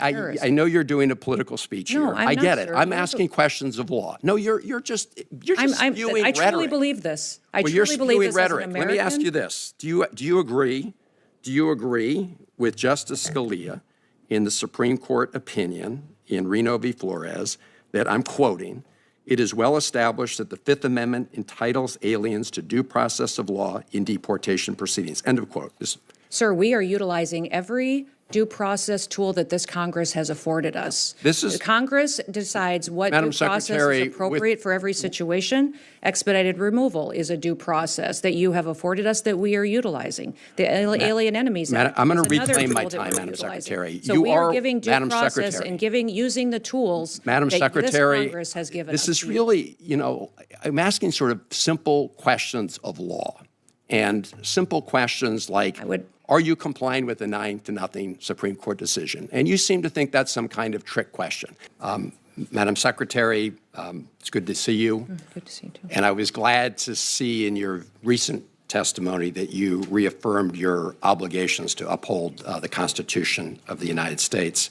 I know you're doing a political speech here. I'm I not, get it. sir. I'm asking questions of law. No, you're just spewing rhetoric. I truly believe this. You're truly believe spewing this rhetoric. as an Let me ask American. you this: Do you agree with Justice Scalia in the Supreme Court opinion in Reno v. Flores that, I'm quoting, "It is well established that the Fifth Amendment entitles aliens to due process of law in deportation proceedings." End of quote. Sir, we are utilizing every due process tool that this Congress has afforded us. The Congress decides what Madam due process Secretary, is appropriate for every situation. Expedited removal is a due process that you have afforded us that we are utilizing. The Alien Enemies Act. I'm going to is another reclaim my tool that time, we're Madam utilizing. Secretary. So You we are are giving due Madam process Secretary. and using the tools Madam that Secretary, this Congress has given us. this is really, I'm asking sort of simple questions of law and simple questions like, are you complying with the 9-0 Supreme Court decision? And you seem to think that's some kind of trick question. Madam Secretary, it's good to see you. Good to see you too. And I was glad to see in your recent testimony that you reaffirmed your obligations to uphold the Constitution of the United States.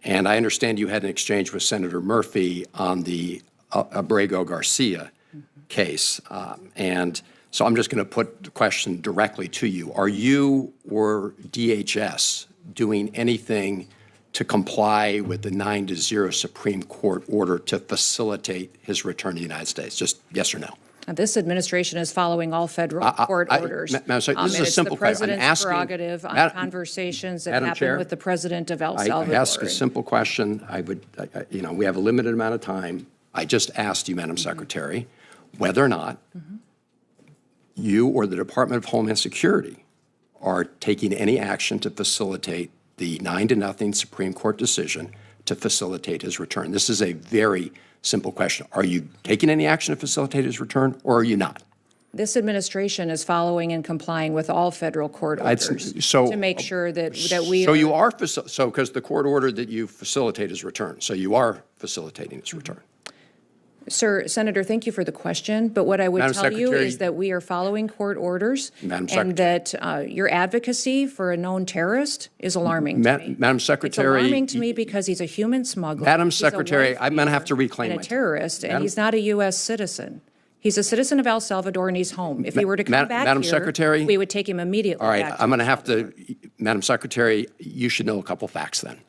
And I understand you had an exchange with Senator Murphy on the Abrego Garcia case. And so I'm just going to put the question directly to you. Are you or DHS doing anything to comply with the 9-0 Supreme Court order to facilitate his return to the United States? Just yes or no. This administration is following all federal court orders. Madam Secretary, this is a simple question. It's the president's prerogative on conversations that happen with the president of El Salvador. I ask a simple question. We have a limited amount of time. I just asked you, Madam Secretary, whether or not you or the Department of Homeland Security are taking any action to facilitate the 9-0 Supreme Court decision to facilitate his return. This is a very simple question. Are you taking any action to facilitate his return, or are you not? This administration is following and complying with all federal court orders to make sure that we So you are, because the court ordered that you facilitate his return, so you are facilitating his return. Sir, Senator, thank you for the question, but what I would tell you is that we are following court orders and that your advocacy for a known terrorist is alarming to me. Madam Secretary. It's alarming to me because he's a human smuggler. Madam Secretary, I'm going to have to reclaim my time. And a terrorist, and he's not a U.S. citizen. He's a citizen of El Salvador, and he's home. If he were to come back Madam here, Secretary, we would take him immediately all right, back I'm going to have to, Madam Secretary, you should know a couple facts then,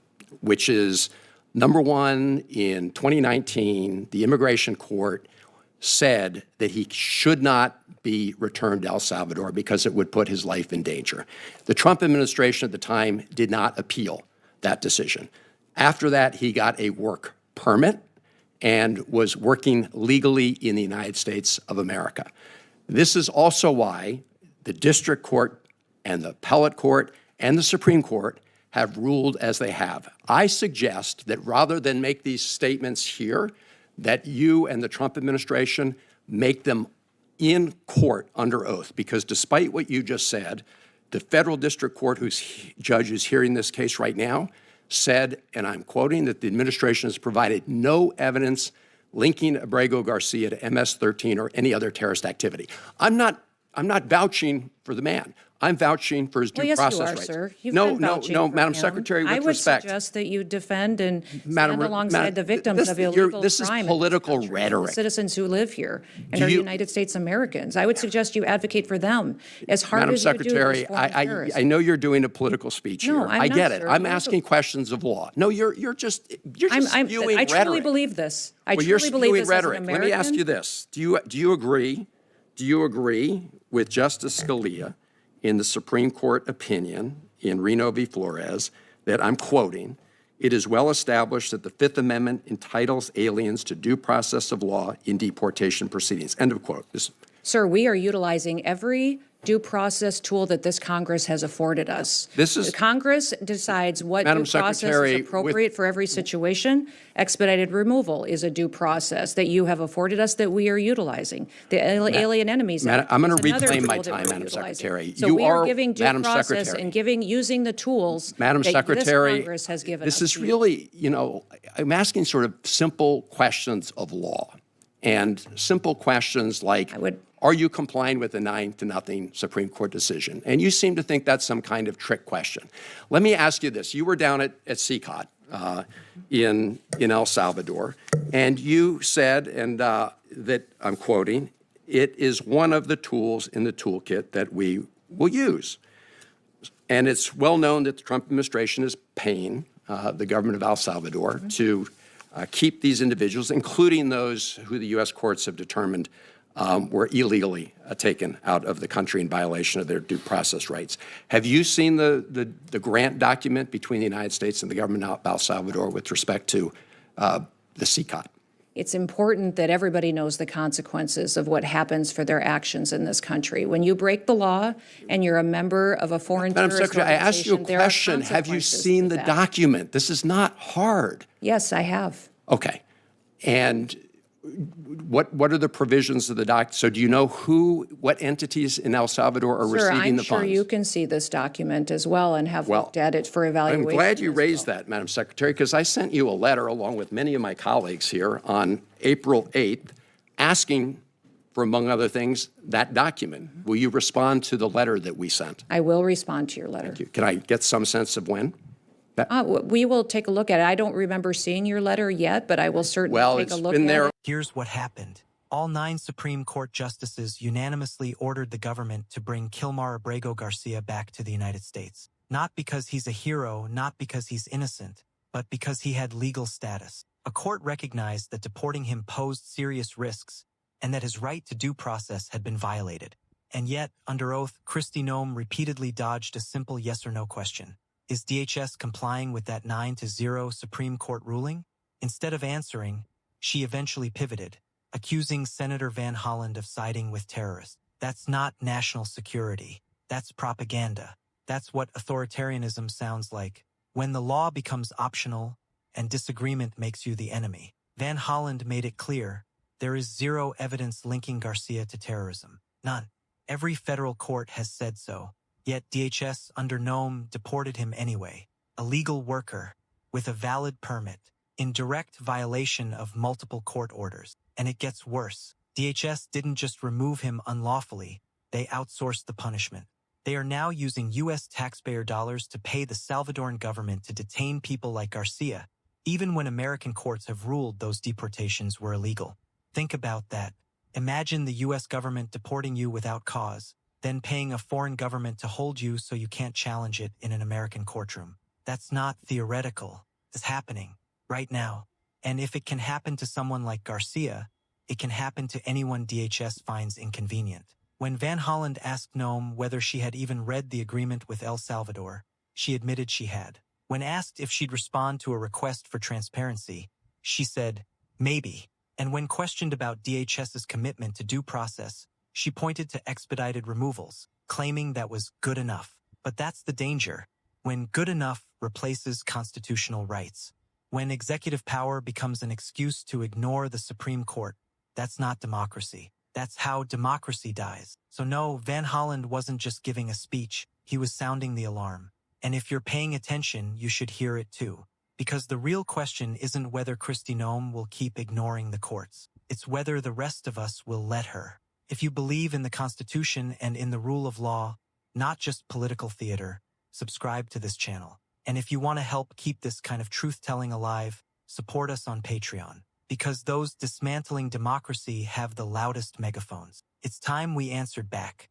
which is, number one, in 2019, the immigration court said that he should not be returned to El Salvador because it would put his life in danger. The Trump administration at the time did not appeal that decision. After that, he got a work permit and was working legally in the United States of America. This is also why the district court and the appellate court and the Supreme Court have ruled as they have. I suggest that rather than make these statements here, that you and the Trump administration make them in court under oath, because despite what you just said, the federal district court whose judge is hearing this case right now said, and I'm quoting, that the administration has provided no evidence linking Abrego Garcia to MS-13 or any other terrorist activity. I'm not vouching for the man. I'm vouching for his due process rights. Yes, you are, sir. You've been vouching for Madam him. Secretary, with respect. respect. I would suggest that you defend and stand alongside the victims of illegal crime. This is political rhetoric. The citizens who live here and are United States Americans. I would suggest you advocate for them as hard as you do Madam Secretary, I know you're doing a political speech here. I get it. I'm asking questions of law. No, you're just spewing rhetoric. I truly believe this. You're spewing rhetoric. Let me ask you this. Do you agree with Justice Scalia in the Supreme Court opinion in Reno v. Flores that, I'm quoting, "It is well established that the Fifth Amendment entitles aliens to due process of law in deportation proceedings." End of quote. Sir, we are utilizing every due process tool that this Congress has afforded us. The Congress decides what due process is appropriate for every situation. Expedited removal is a due process that you have afforded us that we are utilizing. The Alien Enemies Act. I'm going to reclaim my time, Madam Secretary. So we are giving due process and using the tools that this Congress has given us. This is really, I'm asking sort of simple questions of law. And simple questions like, Are you complying with the 9-0 Supreme Court decision? And you seem to think that's some kind of trick question. Let me ask you this. You were down at CCOT in El Salvador, and you said, and that I'm quoting, "It is one of the tools in the toolkit that we will use." And it's well known that the Trump administration is paying the government of El Salvador to keep these individuals, including those who the U.S. courts have determined were illegally taken out of the country in violation of their due process rights. Have you seen the grant document between the United States and the government of El Salvador with respect to the CCOT? It's important that everybody knows the consequences of what happens for their actions in this country. When you break the law and you're a member of a foreign terrorist organization, I asked you a question. Have you seen the document? This is not hard. Yes, I have. Okay. And what are the provisions of the doc? So do you know what entities in El Salvador are receiving the funds? I'm sure you can see this document as well and have looked at it for evaluation. I'm glad you raised that, Madam Secretary, because I sent you a letter along with many of my colleagues here on April 8th asking for, among other things, that document. Will you respond to the letter that we sent? I will respond to your letter. Thank you. Can I get some sense of when? We will take a look at it. I don't remember seeing your letter yet, but I will certainly take a look at it. Here's what happened. All 9 Supreme Court justices unanimously ordered the government to bring Kilmar Abrego Garcia back to the United States. Not because he's a hero, not because he's innocent, but because he had legal status. A court recognized that deporting him posed serious risks and that his right to due process had been violated. And yet, under oath, Kristi Noem repeatedly dodged a simple yes or no question. Is DHS complying with that 9-0 Supreme Court ruling? Instead of answering, she eventually pivoted, accusing Senator Van Hollen of siding with terrorists. That's not national security. That's propaganda. That's what authoritarianism sounds like, when the law becomes optional and disagreement makes you the enemy. Van Hollen made it clear, there is zero evidence linking Garcia to terrorism. None. Every federal court has said so. Yet DHS under Noem deported him anyway, a legal worker with a valid permit, in direct violation of multiple court orders. And it gets worse. DHS didn't just remove him unlawfully, they outsourced the punishment. They are now using U.S. taxpayer dollars to pay the Salvadoran government to detain people like Garcia, even when American courts have ruled those deportations were illegal. Think about that. Imagine the U.S. government deporting you without cause, then paying a foreign government to hold you so you can't challenge it in an American courtroom. That's not theoretical. It's happening right now. And if it can happen to someone like Garcia, it can happen to anyone DHS finds inconvenient. When Van Hollen asked Noem whether she had even read the agreement with El Salvador, she admitted she had. When asked if she'd respond to a request for transparency, she said, maybe. And when questioned about DHS's commitment to due process, she pointed to expedited removals, claiming that was good enough. But that's the danger, when good enough replaces constitutional rights. When executive power becomes an excuse to ignore the Supreme Court, that's not democracy. That's how democracy dies. So no, Van Hollen wasn't just giving a speech, he was sounding the alarm. And if you're paying attention, you should hear it too. Because the real question isn't whether Kristi Noem will keep ignoring the courts. It's whether the rest of us will let her. If you believe in the Constitution and in the rule of law, not just political theater, subscribe to this channel. And if you want to help keep this kind of truth-telling alive, support us on Patreon. Because those dismantling democracy have the loudest megaphones. It's time we answered back.